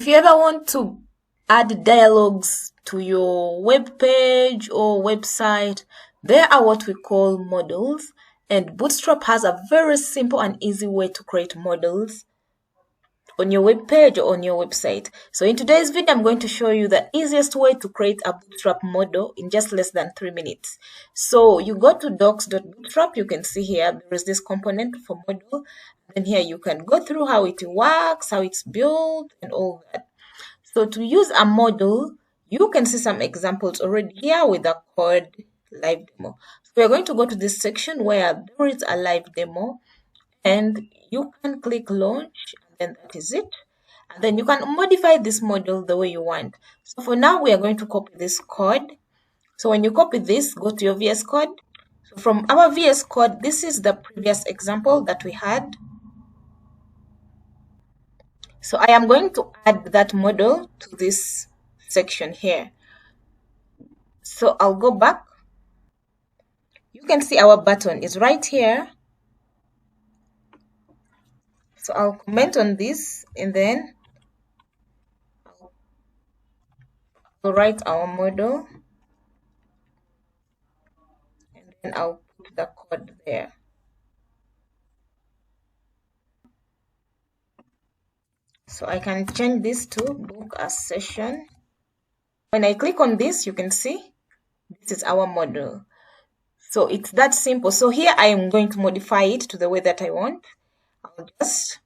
you ever want to add dialogues to your web page or website, there are what we call modals. And Bootstrap has a very simple and easy way to create modals on your web page or on your website. So in today's video, I'm going to show you the easiest way to create a Bootstrap model in just less than 3 minutes. So you go to docs.bootstrap. You can see here there is this component for model. And here you can go through how it works, how it's built, and all that. So to use a model, you can see some examples already here with the code live demo. So we're going to go to this section where there is a live demo, and you can click launch, and that is it. And then you can modify this model the way you want. So for now, we are going to copy this code. So when you copy this, go to your VS Code. So from our VS Code, this is the previous example that we had. So I am going to add that model to this section here. So I'll go back. You can see our button is right here. So I'll comment on this, and then I'll write our model, and then I'll put the code there. So I can change this to book a session. When I click on this, you can see this is our model. So it's that simple. So here I am going to modify it to the way that I want. I'll just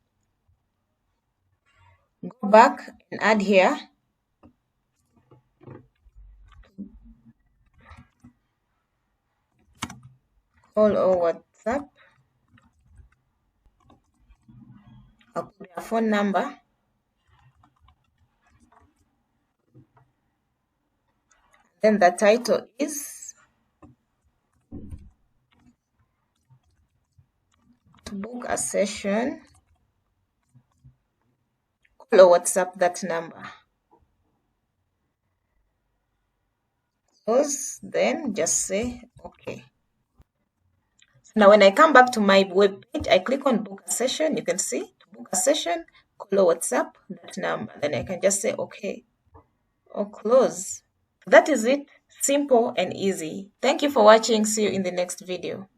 go back and add here. Call or WhatsApp. I'll put their phone number. Then the title is to book a session. Call or WhatsApp that number. Close, then just say okay. So now when I come back to my web page, I click on book a session. You can see to book a session, call or WhatsApp that number. Then I can just say okay or close. That is it. Simple and easy. Thank you for watching. See you in the next video.